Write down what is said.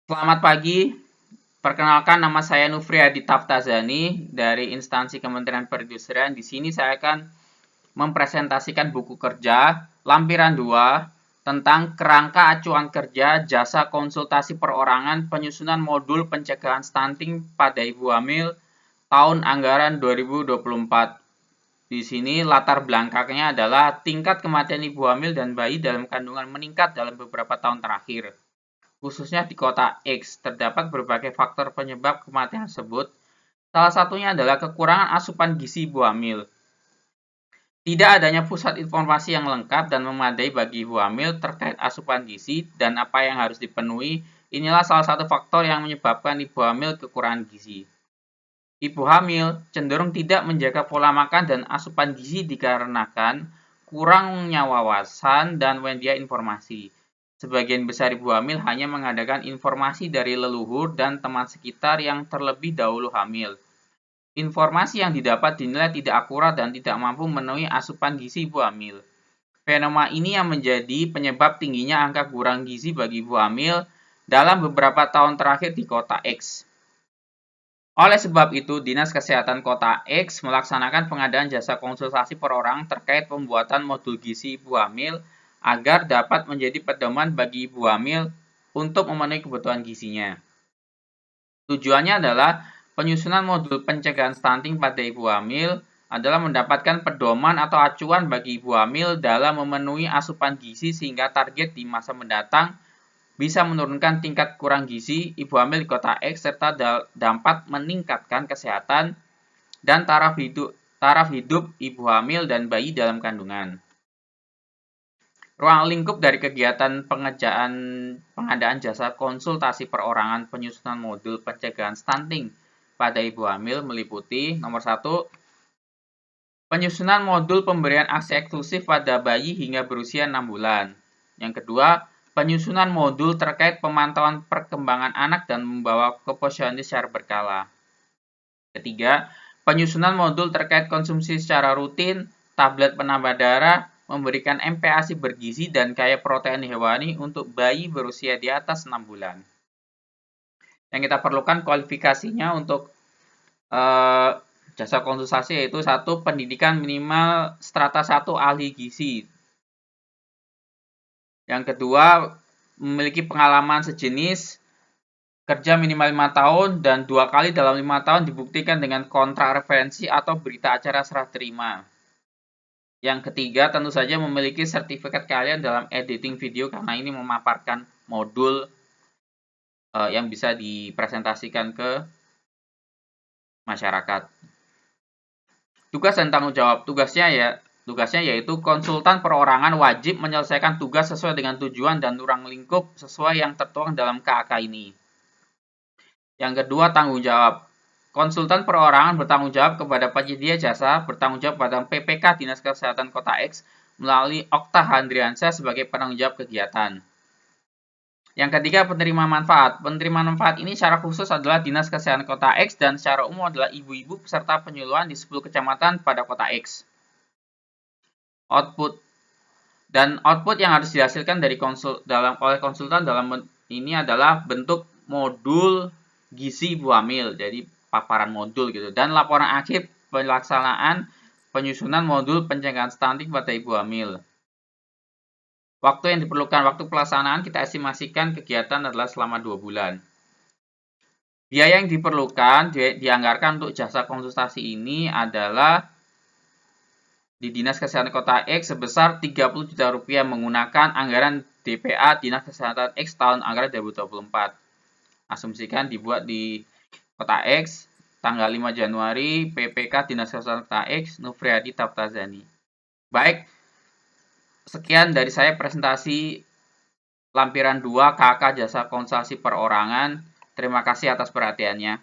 Selamat pagi, perkenalkan nama saya Nufriyadi Taftazani dari instansi Kementerian Perindustrian. Di sini saya akan mempresentasikan buku kerja lampiran 2 tentang kerangka acuan kerja jasa konsultasi perorangan penyusunan modul pencegahan stunting pada ibu hamil tahun anggaran 2024. Di sini latar belakangnya adalah tingkat kematian ibu hamil dan bayi dalam kandungan meningkat dalam beberapa tahun terakhir. Khususnya di kota X, terdapat berbagai faktor penyebab kematian tersebut. Salah satunya adalah kekurangan asupan gizi ibu hamil. Tidak adanya pusat informasi yang lengkap dan memadai bagi ibu hamil terkait asupan gizi dan apa yang harus dipenuhi. Inilah salah satu faktor yang menyebabkan ibu hamil kekurangan gizi. Ibu hamil cenderung tidak menjaga pola makan dan asupan gizi dikarenakan kurangnya wawasan dan media informasi. Sebagian besar ibu hamil hanya mengadakan informasi dari leluhur dan teman sekitar yang terlebih dahulu hamil. Informasi yang didapat dinilai tidak akurat dan tidak mampu memenuhi asupan gizi ibu hamil. Fenomena ini yang menjadi penyebab tingginya angka kurang gizi bagi ibu hamil dalam beberapa tahun terakhir di kota X. Oleh sebab itu, Dinas Kesehatan Kota X melaksanakan pengadaan jasa konsultasi perorangan terkait pembuatan modul gizi ibu hamil agar dapat menjadi pedoman bagi ibu hamil untuk memenuhi kebutuhan gizinya. Tujuannya adalah penyusunan modul pencegahan stunting pada ibu hamil adalah mendapatkan pedoman atau acuan bagi ibu hamil dalam memenuhi asupan gizi sehingga target di masa mendatang bisa menurunkan tingkat kurang gizi ibu hamil di kota X serta dapat meningkatkan kesehatan dan taraf hidup ibu hamil dan bayi dalam kandungan. Ruang lingkup dari kegiatan pengadaan jasa konsultasi perorangan penyusunan modul pencegahan stunting pada ibu hamil meliputi nomor 1, penyusunan modul pemberian aksi eksklusif pada bayi hingga berusia 6 bulan. Yang kedua, penyusunan modul terkait pemantauan perkembangan anak dan membawa ke posyandu secara berkala. Ketiga, penyusunan modul terkait konsumsi secara rutin, tablet penambah darah, memberikan MPASI bergizi dan kaya protein hewani untuk bayi berusia di atas 6 bulan. Yang kita perlukan kualifikasinya untuk jasa konsultasi yaitu 1. Pendidikan minimal strata 1 ahli gizi. Yang kedua, memiliki pengalaman sejenis, kerja minimal 5 tahun dan 2 kali dalam 5 tahun dibuktikan dengan kontrak referensi atau berita acara serah terima. Yang ketiga, tentu saja memiliki sertifikat keahlian dalam editing video karena ini memaparkan modul yang bisa dipresentasikan ke masyarakat. Tugas dan tanggung jawab. Tugasnya yaitu konsultan perorangan wajib menyelesaikan tugas sesuai dengan tujuan dan ruang lingkup sesuai yang tertuang dalam KAK ini. Yang kedua, tanggung jawab. Konsultan perorangan bertanggung jawab kepada penyedia jasa, bertanggung jawab pada PPK Dinas Kesehatan Kota X melalui Okta Handriansyah sebagai penanggung jawab kegiatan. Yang ketiga, penerima manfaat. Penerima manfaat ini secara khusus adalah Dinas Kesehatan Kota X dan secara umum adalah ibu-ibu peserta penyuluhan di 10 kecamatan pada Kota X. Output yang harus dihasilkan dari oleh konsultan dalam ini adalah bentuk modul gizi ibu hamil. Jadi paparan modul gitu dan laporan akhir pelaksanaan penyusunan modul pencegahan stunting pada ibu hamil. Waktu yang diperlukan, waktu pelaksanaan kita estimasikan kegiatan adalah selama 2 bulan. Biaya yang diperlukan dianggarkan untuk jasa konsultasi ini adalah di Dinas Kesehatan Kota X sebesar 30 juta rupiah menggunakan anggaran DPA Dinas Kesehatan X tahun anggaran 2024. Asumsikan dibuat di Kota X, tanggal 5 Januari, PPK Dinas Kesehatan Kota X, Nufriyadi Taftazani. Baik, sekian dari saya presentasi lampiran 2 KK Jasa Konsultasi Perorangan. Terima kasih atas perhatiannya.